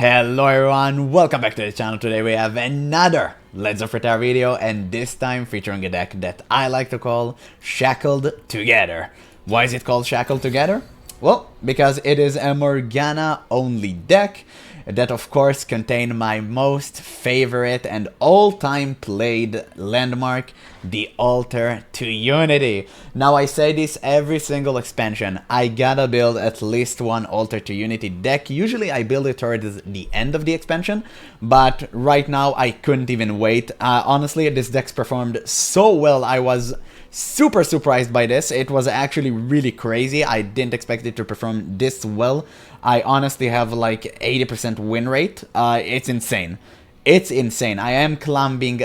Hello everyone, welcome back to the channel. Today we have another Legends of Runeterra video, and this time featuring a deck that I like to call Shackled Together. Why is it called Shackled Together? Well, because it is a Morgana only deck that of course contain my most favorite and all-time played landmark, the Altar to Unity. Now I say this every single expansion, I gotta build at least one Altar to Unity deck. Usually I build it towards the end of the expansion, but right now I couldn't even wait. Honestly, this deck's performed so well, I was super surprised by this. It was actually really crazy. I didn't expect it to perform this well. I honestly have like 80% win rate. It's insane. It's insane. I am climbing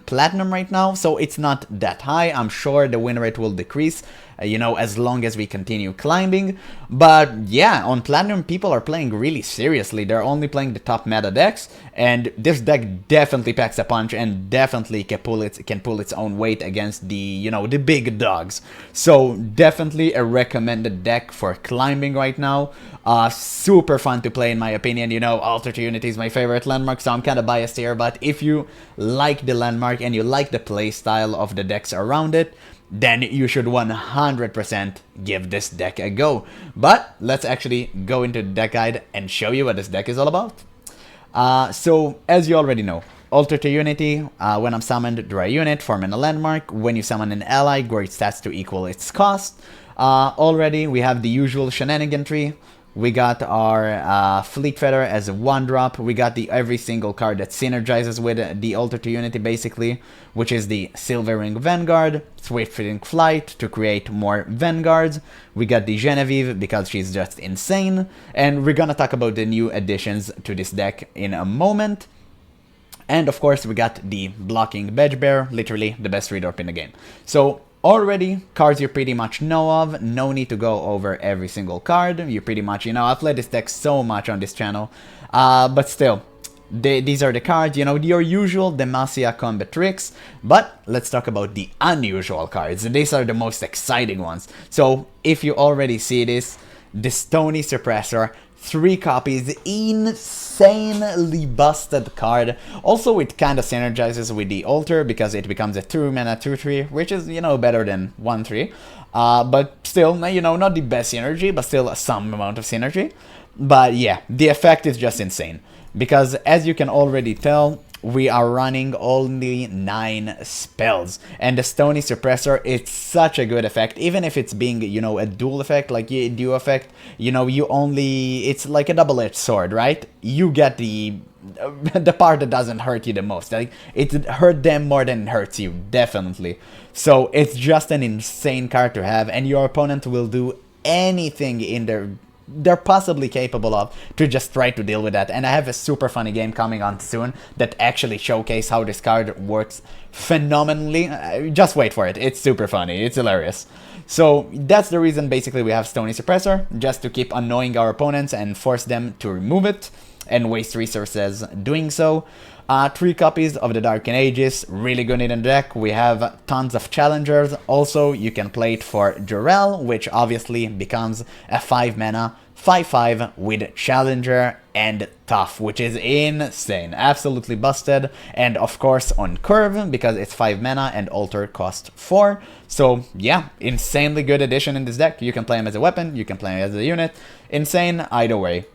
platinum right now, so it's not that high. I'm sure the win rate will decrease, you know, as long as we continue climbing. But yeah, on platinum, people are playing really seriously. They're only playing the top meta decks, and this deck definitely packs a punch and definitely can pull its own weight against the, you know, the big dogs. So definitely a recommended deck for climbing right now. Super fun to play in my opinion. You know, Altar to Unity is my favorite landmark, so I'm kind of biased here, but if you like the landmark and you like the playstyle of the decks around it, then you should 100% give this deck a go. But let's actually go into the deck guide and show you what this deck is all about. So as you already know, Altar to Unity, when I'm summoned, draw a unit, forming a landmark. When you summon an ally, grow its stats to equal its cost. Already we have the usual shenanigan tree. We got our Fleet Feather as a 1-drop. We got the every single card that synergizes with the Altar to Unity basically, which is the Silver Ring Vanguard, Swift-Footing Flight to create more Vanguards. We got the Genevieve because she's just insane. And we're gonna talk about the new additions to this deck in a moment. And of course we got the Blocking Badge Bearer, literally the best reader in the game. So already, cards you pretty much know of, no need to go over every single card. You pretty much, you know, I've played this deck so much on this channel, but still, these are the cards, you know, your usual Demacia combat tricks, but let's talk about the unusual cards. These are the most exciting ones. So, if you already see this, the Stony Suppressor, 3 copies, insanely busted card. Also, it kind of synergizes with the Altar because it becomes a 2-mana 2/3, which is, you know, better than 1/3. But still, you know, not the best synergy, but still some amount of synergy. But yeah, the effect is just insane because, as you can already tell, we are running only 9 spells, and the Stony Suppressor, it's such a good effect, even if it's being, you know, a dual effect, like a duo effect, you know, it's like a double-edged sword, right? You get the part that doesn't hurt you the most, like, it hurt them more than it hurts you, definitely. So, it's just an insane card to have, and your opponent will do anything in they're possibly capable of to just try to deal with that. And I have a super funny game coming on soon that actually showcase how this card works phenomenally. Just wait for it, it's super funny, it's hilarious. So that's the reason basically we have Stony Suppressor, just to keep annoying our opponents and force them to remove it and waste resources doing so. 3 copies of the Dark Ages, really good in the deck. We have tons of challengers. Also, you can play it for Jarell, which obviously becomes a 5-mana 5/5 with Challenger and Tough, which is insane, absolutely busted. And of course on Curve, because it's 5 mana and Altar cost 4. So yeah, insanely good addition in this deck. You can play him as a weapon, you can play him as a unit. Insane either way.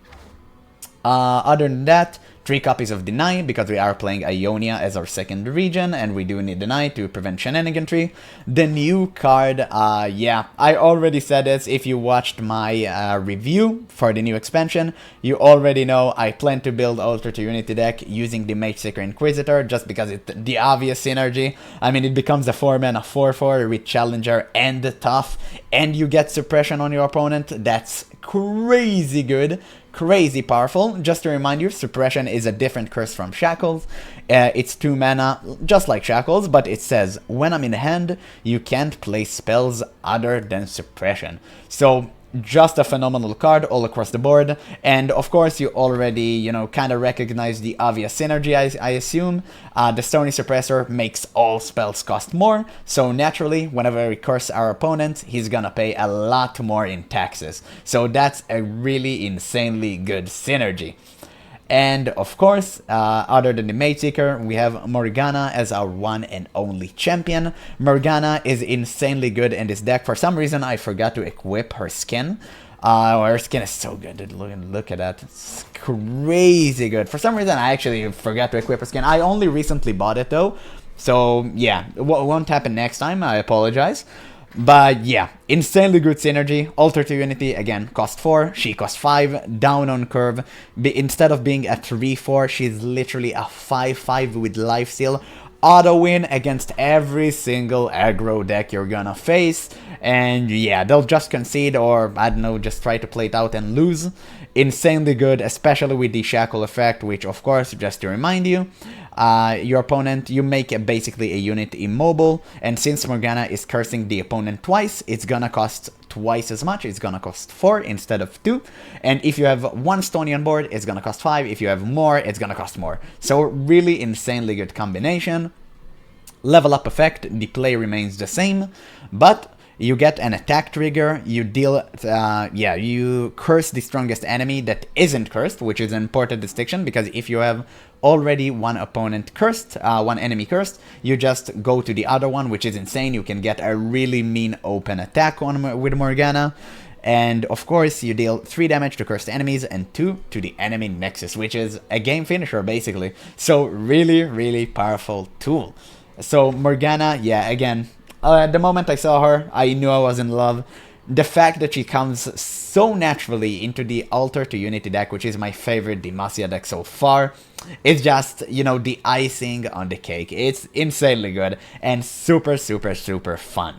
Other than that, 3 copies of Deny, because we are playing Ionia as our second region, and we do need Deny to prevent shenanigan tree. The new card, yeah, I already said this. If you watched my review for the new expansion, you already know I plan to build Altar to Unity deck using the Mageseeker Inquisitor, just because it's the obvious synergy. I mean, it becomes a 4-mana 4/4 with Challenger and Tough, and you get suppression on your opponent. That's crazy good. Crazy powerful. Just to remind you, Suppression is a different curse from Shackles. It's 2 mana, just like Shackles, but it says, when I'm in hand, you can't play spells other than Suppression. So, just a phenomenal card all across the board. And of course, you already, you know, kind of recognize the obvious synergy, I assume. The Stony Suppressor makes all spells cost more, so naturally, whenever we curse our opponent, he's gonna pay a lot more in taxes. So that's a really insanely good synergy. And of course, other than the Mage Seeker, we have Morgana as our one and only champion. Morgana is insanely good in this deck. For some reason, I forgot to equip her skin. Her skin is so good. Look at that. It's crazy good. For some reason, I actually forgot to equip her skin. I only recently bought it though. So yeah, it won't happen next time. I apologize. But yeah, insanely good synergy. Alter to Unity, again, cost 4, she cost 5, down on curve. Instead of being a 3-4, she's literally a 5-5 with lifesteal. Auto win against every single aggro deck you're gonna face. And yeah, they'll just concede or, I don't know, just try to play it out and lose. Insanely good, especially with the shackle effect, which of course, just to remind you, your opponent, you make basically a unit immobile, and since Morgana is cursing the opponent twice, it's gonna cost twice as much. It's gonna cost 4 instead of 2, and if you have 1 Stony on board, it's gonna cost 5. If you have more, it's gonna cost more. So really insanely good combination. Level up effect, the play remains the same, but you get an attack trigger, you deal, you curse the strongest enemy that isn't cursed, which is an important distinction, because if you have already one opponent cursed, one enemy cursed, you just go to the other one, which is insane. You can get a really mean open attack on with Morgana. And of course, you deal 3 damage to cursed enemies and 2 to the enemy nexus, which is a game finisher, basically. So really, really powerful tool. So Morgana, yeah, again, the moment I saw her, I knew I was in love. The fact that she comes so naturally into the Alter to Unity deck, which is my favorite Demacia deck so far, is just, you know, the icing on the cake. It's insanely good and super, super, super fun.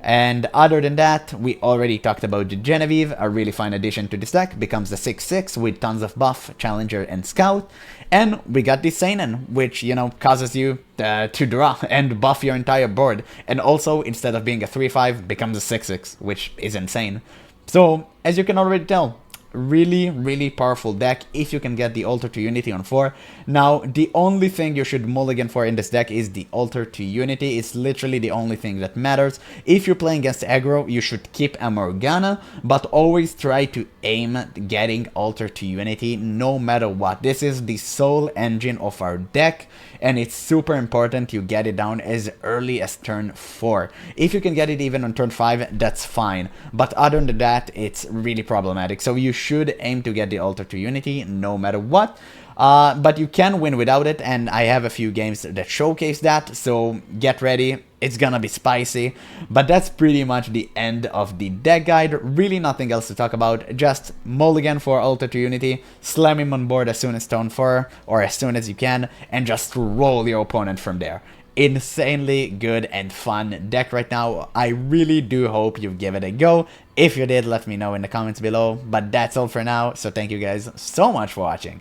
And other than that, we already talked about the Genevieve, a really fine addition to this deck, becomes the 6-6 with tons of buff, Challenger, and Scout. And we got the Seinen, which, you know, causes you to draw and buff your entire board. And also, instead of being a 3-5, becomes a 6-6, which is insane. So, as you can already tell, really, really powerful deck if you can get the Alter to Unity on 4. Now, the only thing you should mulligan for in this deck is the Alter to Unity. It's literally the only thing that matters. If you're playing against aggro, you should keep a Morgana, but always try to aim at getting Alter to Unity no matter what. This is the sole engine of our deck, and it's super important you get it down as early as turn 4. If you can get it even on turn 5, that's fine, but other than that, it's really problematic. So you should aim to get the Alter to Unity no matter what. But you can win without it, and I have a few games that showcase that, so get ready. It's gonna be spicy. But that's pretty much the end of the deck guide. Really nothing else to talk about. Just mulligan for Alter to Unity, slam him on board as soon as turn 4, or as soon as you can, and just roll your opponent from there. Insanely good and fun deck right now. I really do hope you give it a go. If you did, let me know in the comments below. But that's all for now, so thank you guys so much for watching,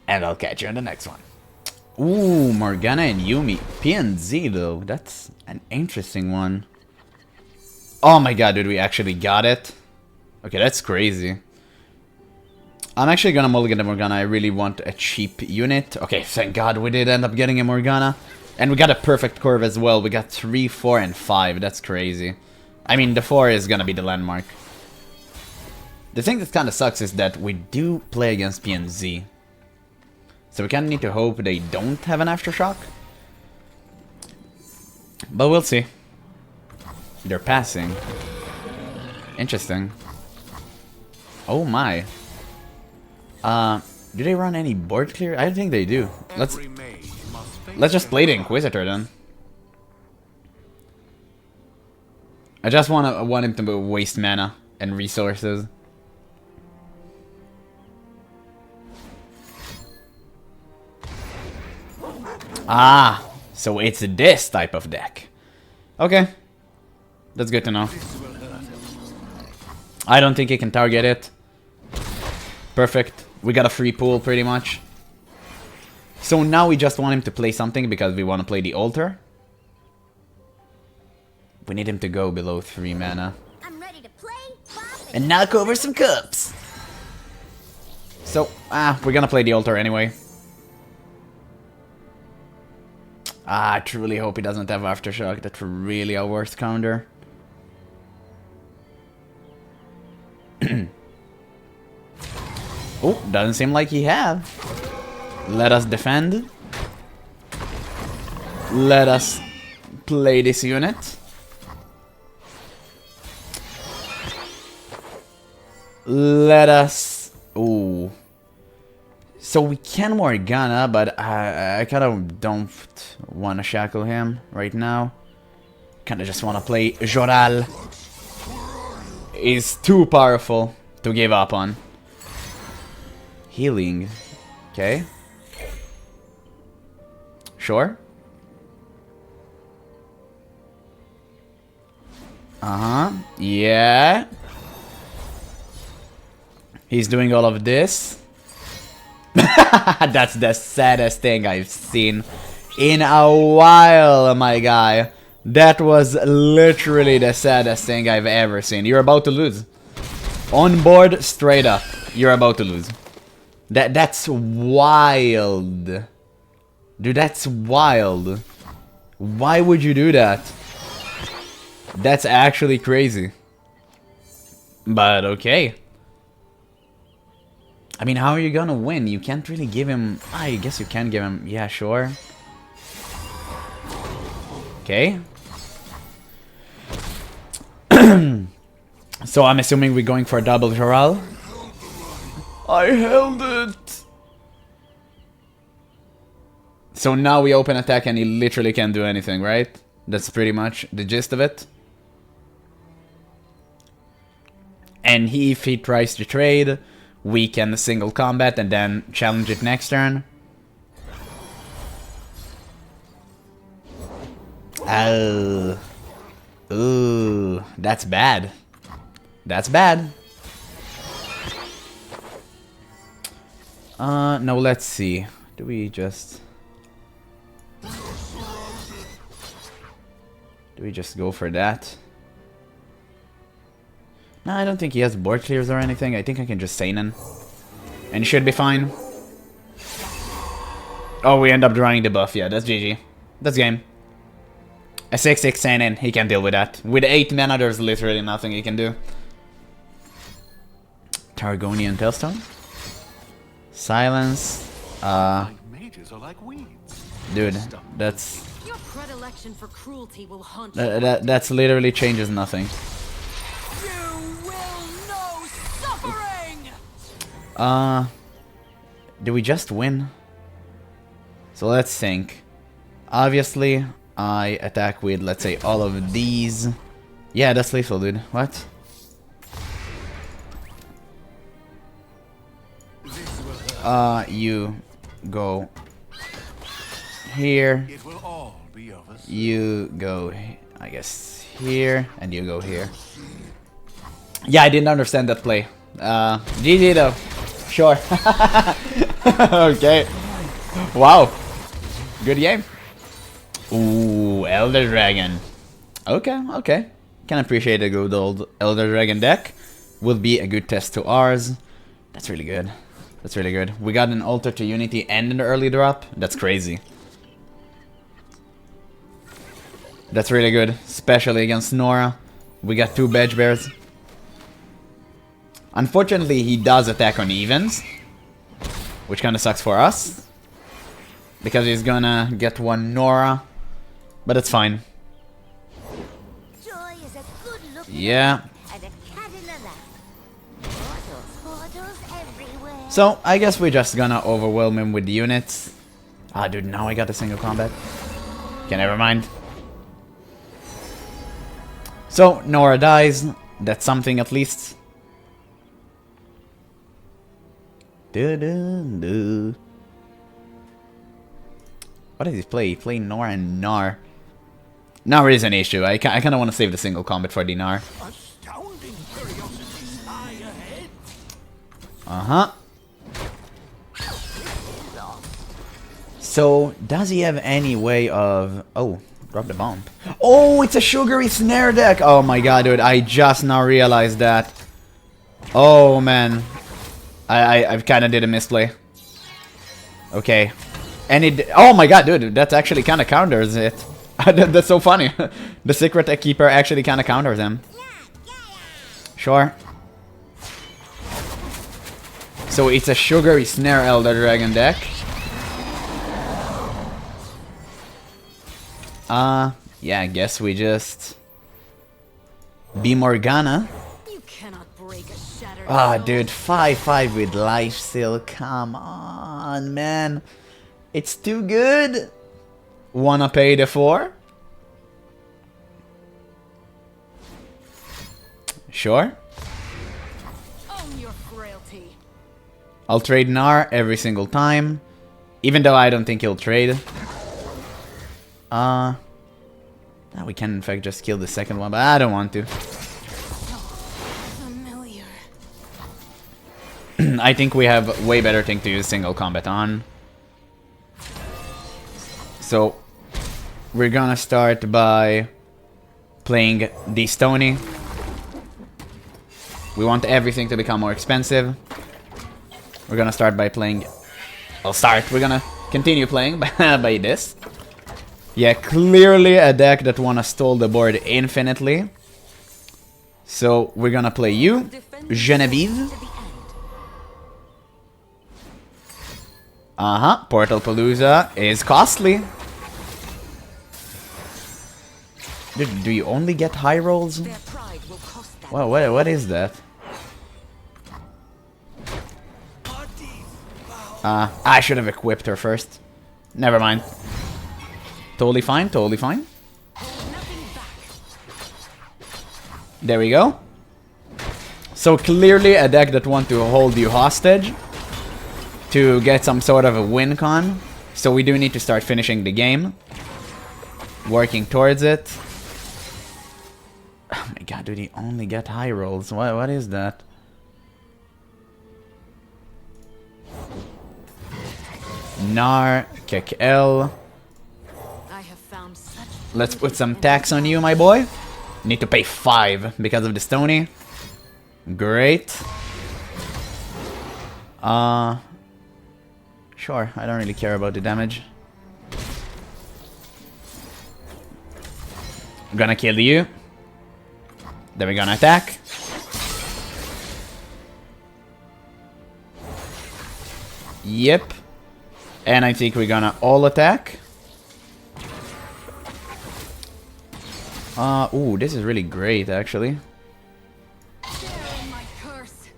and I'll catch you in the next one. Ooh, Morgana and Yuumi. PNZ though, that's an interesting one. Oh my god, dude, we actually got it. Okay, that's crazy. I'm actually gonna mulligan the Morgana. I really want a cheap unit. Okay, thank god we did end up getting a Morgana. And we got a perfect curve as well. We got 3, 4, and 5. That's crazy. I mean, the 4 is gonna be the landmark. The thing that kinda sucks is that we do play against PNZ. So we kinda need to hope they don't have an Aftershock. But we'll see. They're passing. Interesting. Oh my. Do they run any board clear? I don't think they do. Let's just play the Inquisitor then. I just want him to waste mana and resources. Ah, so it's this type of deck. Okay, that's good to know. I don't think he can target it. Perfect. We got a free pool pretty much. So now we just want him to play something because we want to play the Altar. We need him to go below 3 mana. I'm ready to play, and knock over some cups. So, we're gonna play the Altar anyway. I truly hope he doesn't have Aftershock. That's really a worst counter. Oh, doesn't seem like he have. Let us defend. Let us play this unit. Let us... Ooh. So we can Morgana, but I kind of don't want to shackle him right now. Kind of just want to play Joral. Is too powerful to give up on. Healing. Okay. Sure. Uh-huh. Yeah. He's doing all of this. That's the saddest thing I've seen in a while, my guy. That was literally the saddest thing I've ever seen. You're about to lose. On board, straight up. You're about to lose. That's wild. Dude, that's wild. Why would you do that? That's actually crazy. But okay. I mean, how are you gonna win? You can't really give him... I guess you can give him... Yeah, sure. Okay. So I'm assuming we're going for a double Joral. I held it! So now we open attack and he literally can't do anything, right? That's pretty much the gist of it. And if he tries to trade, we can single combat and then challenge it next turn. Oh. Ooh, that's bad. That's bad. No, let's see. Do we just... Do we just go for that? No, I don't think he has board clears or anything. I think I can just Seinen. And he should be fine. Oh, we end up drawing the buff. Yeah, that's GG. That's game. A 6/6 Seinen, he can deal with that. With 8 mana, there's literally nothing he can do. Targonian Tailstone. Silence. Dude, that's... Your predilection for cruelty will haunt that's literally changes nothing. You will know suffering! Do we just win? So let's think. Obviously, I attack with, let's say, all of these. Yeah, that's lethal, dude. What? You go here. You go, I guess, here, and you go here. Yeah, I didn't understand that play. GG though. Sure. Okay. Wow. Good game. Ooh, Elder Dragon. Okay, okay. Can appreciate a good old Elder Dragon deck. Will be a good test to ours. That's really good. That's really good. We got an Altar to Unity and an early drop. That's crazy. That's really good, especially against Norra. We got 2 Bedge Bears. Unfortunately, he does attack on evens, which kind of sucks for us, because he's gonna get 1 Norra, but it's fine. Joy is a good look Yeah. and a cat in the lap. Portals everywhere. So, I guess we're just gonna overwhelm him with the units. Ah, dude, now I got a single combat. Okay, never mind. So, Norra dies. That's something at least. What did he play? He played Norra and Gnar. Gnar is an issue. I kind of want to save the single combat for the Gnar. Uh-huh. So, does he have any way of... Oh, drop the bomb. Oh, it's a sugary snare deck! Oh my god, dude, I just now realized that. Oh, man. I kind of did a misplay. Okay. And it... Oh my god, dude, that actually kind of counters it. That's so funny. The Secret Keeper actually kind of counters him. Sure. So it's a sugary snare Elder Dragon deck. Yeah, I guess we just be Morgana. You cannot break a shattered Ah, soul. dude, 5-5 with life steal. Come on, man. It's too good. Wanna pay the 4? Sure. Own your frailty. I'll trade Gnar every single time. Even though I don't think he'll trade. Now we can in fact just kill the second one, but I don't want to. Familiar. I think we have way better thing to use single combat on. So we're gonna start by playing the Stony. We want everything to become more expensive. We're gonna start by playing... We're gonna continue playing by this. Yeah, clearly a deck that wanna stall the board infinitely. So we're gonna play you, Genevieve. Portal Palooza is costly. Dude, do you only get high rolls? Their pride will cost them. Well, what is that? I should have equipped her first. Never mind. Totally fine, totally fine. Nothing back. There we go. So clearly a deck that wants to hold you hostage to get some sort of a win con. So we do need to start finishing the game. Working towards it. Oh my god, dude, he only get high rolls. What is that? Gnar, kick L. I have found such Let's put some tax on you, my boy. Need to pay 5 because of the Stony. Great. Sure, I don't really care about the damage. I'm gonna kill you. Then we're gonna attack. Yep. And I think we're gonna all attack. Ooh, this is really great, actually. share in my curse.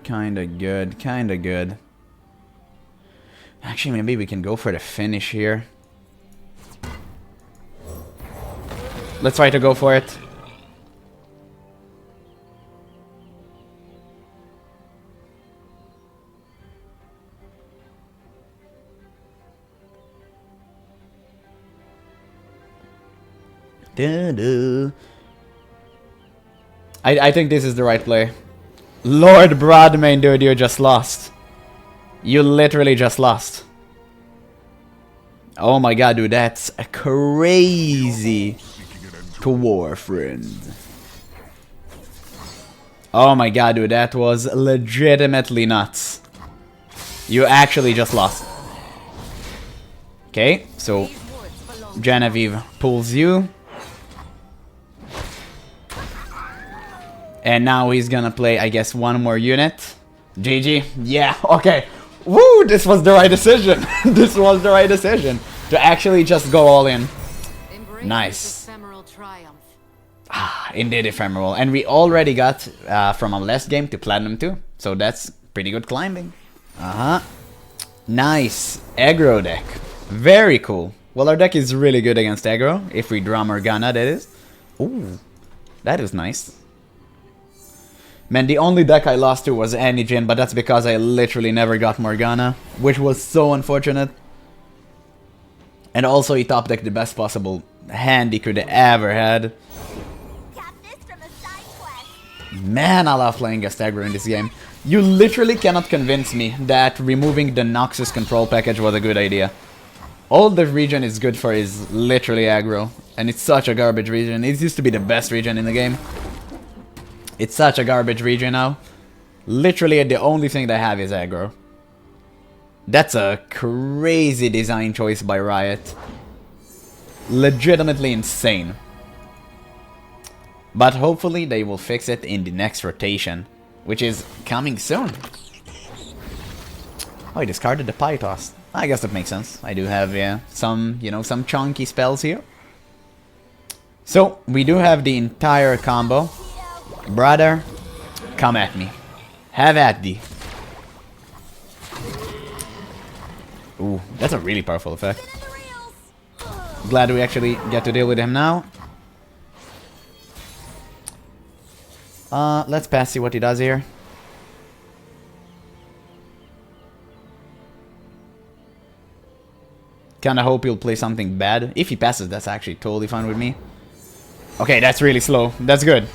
Kinda good, kinda good. Actually, maybe we can go for the finish here. Let's try to go for it. I think this is the right play. Lord Broadmain, dude, you just lost. You literally just lost. Oh my god, dude, that's a crazy to war, friend. Oh my god, dude, that was legitimately nuts. You actually just lost. Okay, so Genevieve pulls you. And now he's gonna play, I guess, one more unit. GG. Yeah, okay. Woo, this was the right decision. This was the right decision. To actually just go all in. Embrace Nice. this ephemeral triumph. Ah, indeed ephemeral. And we already got from our last game to Platinum 2. So that's pretty good climbing. Nice. Aggro deck. Very cool. Well, our deck is really good against aggro. If we draw Morgana, that is. Ooh, that is nice. Man, the only deck I lost to was Anijin, but that's because I literally never got Morgana, which was so unfortunate. And also he top decked the best possible hand he could have ever had. Got this from a side quest. Man, I love playing against aggro in this game. You literally cannot convince me that removing the Noxus control package was a good idea. All the region is good for is literally aggro, and it's such a garbage region. It used to be the best region in the game. It's such a garbage region now. Literally the only thing they have is aggro. That's a crazy design choice by Riot. Legitimately insane. But hopefully they will fix it in the next rotation, which is coming soon. Oh, I discarded the pie toss. I guess that makes sense. I do have, yeah, some, you know, some chunky spells here. So, we do have the entire combo. Brother, come at me. Have at thee. Ooh, that's a really powerful effect. Glad we actually get to deal with him now. Let's pass, see what he does here. Kinda hope he'll play something bad. If he passes, that's actually totally fine with me. Okay, that's really slow. That's good.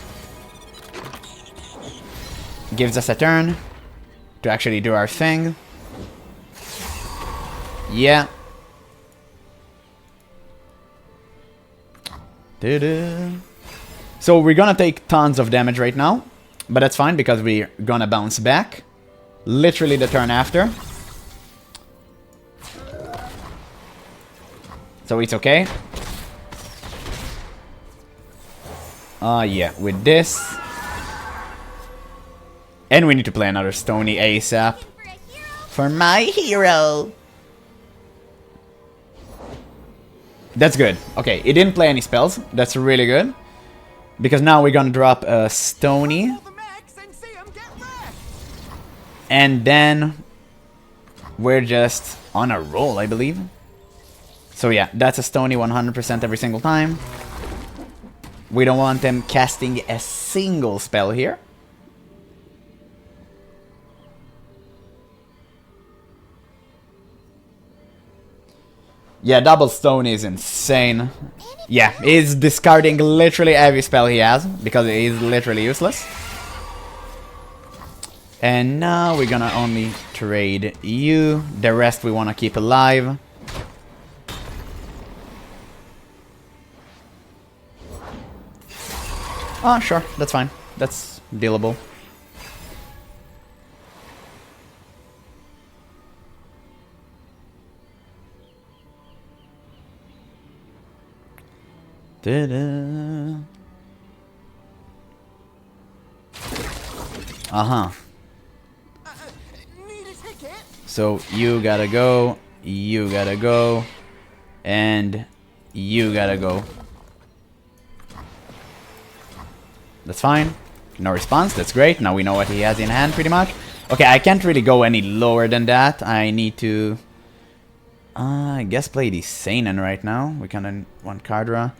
Gives us a turn to actually do our thing. Yeah. So we're gonna take tons of damage right now, but that's fine because we're gonna bounce back literally the turn after. So it's okay. Yeah, with this. And we need to play another Stony ASAP. For my hero! That's good. Okay, it didn't play any spells. That's really good. Because now we're gonna drop a Stony. And then we're just on a roll, I believe. So yeah, that's a Stony 100% every single time. We don't want them casting a single spell here. Yeah, double Stone is insane. Yeah, he's discarding literally every spell he has, because it is literally useless. And now we're gonna only trade you. The rest we wanna keep alive. Oh, sure, that's fine. That's dealable. Uh-huh. So you gotta go, and you gotta go. That's fine. No response, that's great. Now we know what he has in hand pretty much. Okay, I can't really go any lower than that. I need to... I guess play the Seinen right now. We kinda want card draw.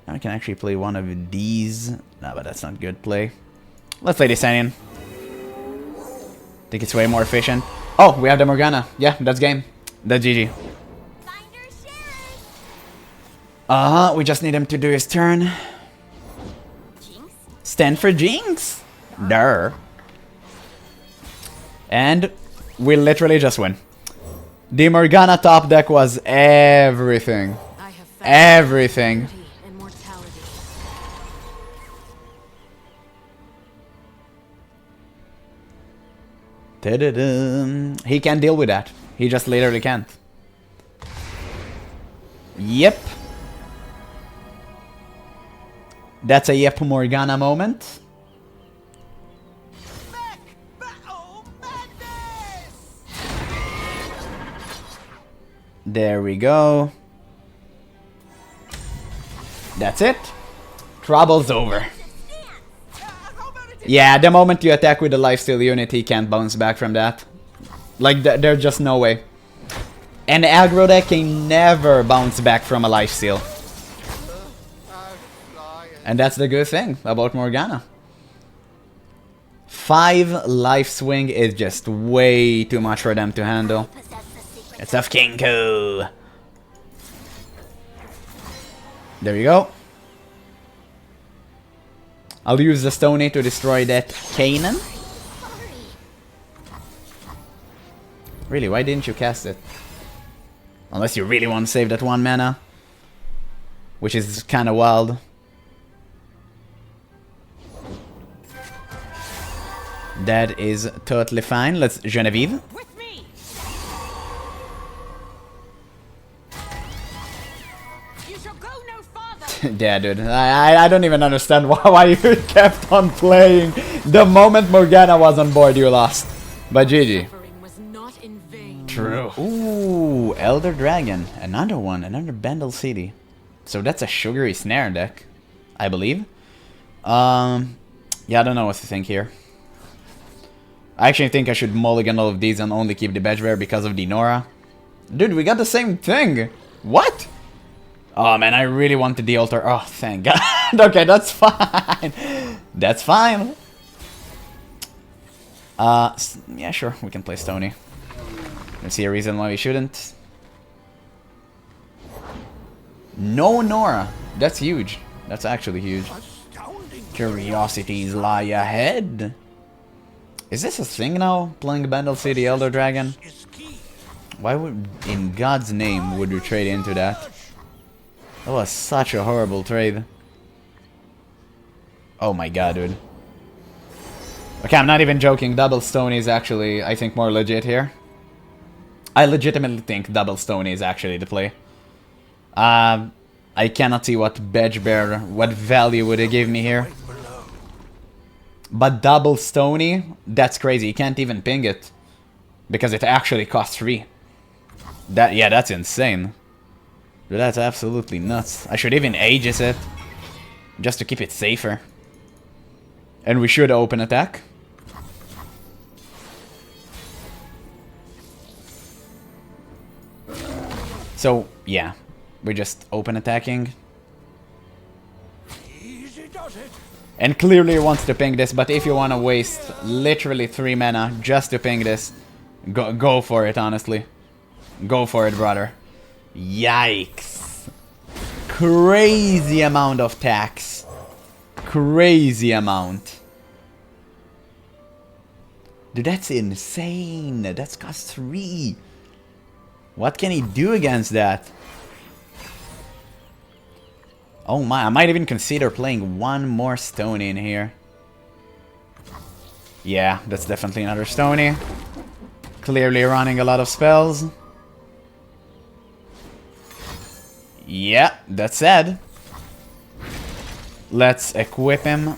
I can actually play one of these. No, but that's not good play. Let's play the Seinen. Think it's way more efficient. Oh, we have the Morgana. Yeah, that's game. That's GG. We just need him to do his turn. Stand for Jinx. Durr. And we literally just win. The Morgana top deck was everything. Everything. He can't deal with that. He just literally can't. Yep. That's a yep Morgana moment. There we go. That's it. Trouble's over. Yeah, the moment you attack with the lifesteal unit, he can't bounce back from that. Like, there's just no way. And the aggro deck can never bounce back from a lifesteal. And that's the good thing about Morgana. 5 life swing is just way too much for them to handle. It's a Kinko. There you go. I'll use the Stony to destroy that Kennen. Really, why didn't you cast it? Unless you really want to save that 1 mana. Which is kind of wild. That is totally fine. Let's Genevieve. Yeah, dude. I don't even understand why you kept on playing. The moment Morgana was on board, you lost. But GG. True. Ooh, Elder Dragon. Another one. Another Bendel City. So that's a sugary snare deck, I believe. Yeah, I don't know what to think here. I actually think I should mulligan all of these and only keep the Bedgebear because of the Norra. Dude, we got the same thing. What? Oh man, I really wanted the altar. Oh, thank God. Okay, that's fine. That's fine. Yeah, sure, we can play Stony. Let's see a reason why we shouldn't. No Norra. That's huge. That's actually huge. Curiosities lie ahead. Is this a thing now? Playing Bendel City Elder Dragon? Why would, in God's name, would you trade into that? That was such a horrible trade. Oh my God, dude. Okay, I'm not even joking. Double Stony is actually, I think, more legit here. I legitimately think double Stony is actually the play. I cannot see what Bedgebear, what value would it give me here. But double Stony, that's crazy. You can't even ping it. Because it actually costs 3. Yeah, that's insane. Dude, that's absolutely nuts. I should even Aegis it. Just to keep it safer. And we should open attack. So, yeah. We're just open attacking. And clearly he wants to ping this, but if you want to waste literally 3 mana just to ping this, go for it, honestly. Go for it, brother. Yikes. Crazy amount of tax. Crazy amount. Dude, that's insane. That's cost 3. What can he do against that? Oh my, I might even consider playing one more Stony in here. Yeah, that's definitely another Stony. Clearly running a lot of spells. Yeah, that said, let's equip him.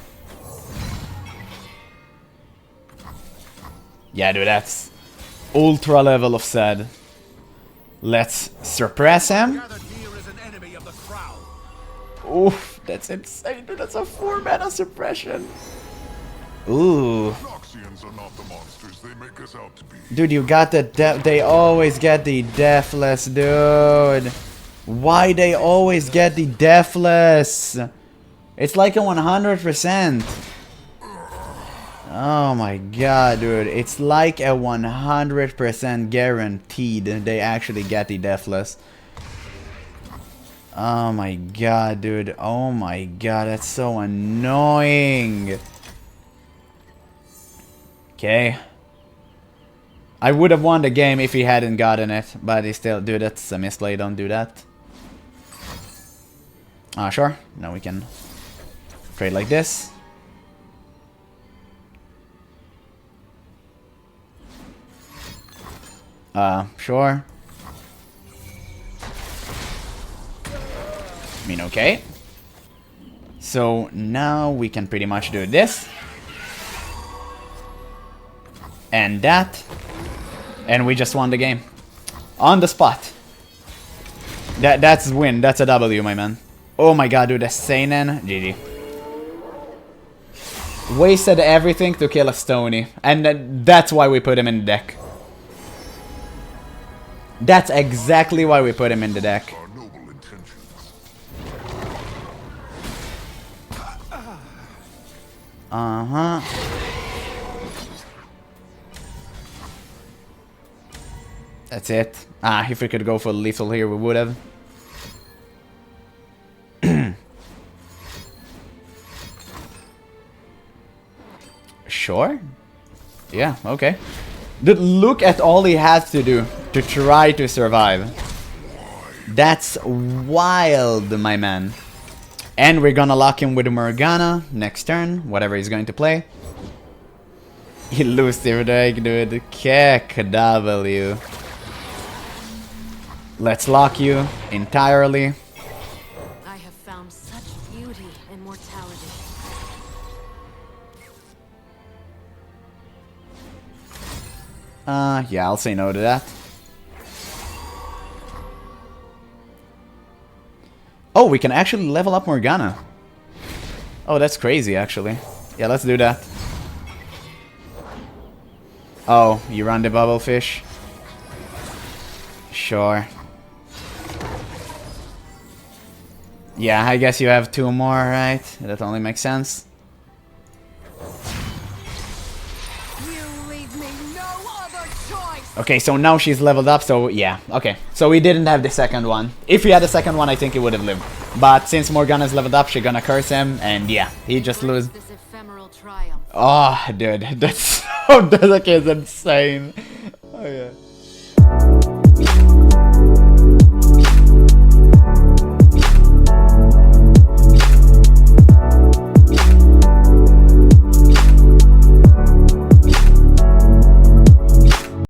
Yeah, dude, that's ultra level of sad. Let's suppress him. Oof, that's insane, dude. That's a 4 mana suppression. Ooh. Dude, you got the they always get the deathless, dude. Why they always get the deathless? It's like a 100%. Oh my God, dude. It's like a 100% guaranteed they actually get the deathless. Oh my God, dude. Oh my God, that's so annoying. Okay. I would have won the game if he hadn't gotten it, but he still... Dude, that's a misplay. Don't do that. Sure. Now we can trade like this. Sure. I mean, okay. So now we can pretty much do this. And that. And we just won the game. On the spot. That's a win. That's a W, my man. Oh my God, dude. The Seinen. GG. Wasted everything to kill a Stony. And that's why we put him in the deck. That's exactly why we put him in the deck. Uh-huh. That's it. If we could go for lethal here, we would have. Sure. Yeah, okay. Dude, look at all he has to do to try to survive. That's wild, my man. And we're gonna lock him with Morgana next turn, whatever he's going to play. Elusive Drake, dude. Kick W. Let's lock you entirely. I have found such beauty in mortality. Yeah, I'll say no to that. Oh, we can actually level up Morgana. Oh, that's crazy, actually. Yeah, let's do that. Oh, you run the bubble fish? Sure. Yeah, I guess you have 2 more, right? That only makes sense. Okay, so now she's leveled up, so yeah, okay. So we didn't have the second one. If we had the second one, I think he would have lived. But since Morgana's leveled up, she's gonna curse him, and yeah, he just loses. Oh, dude, that's so... That kid's insane. Oh, yeah.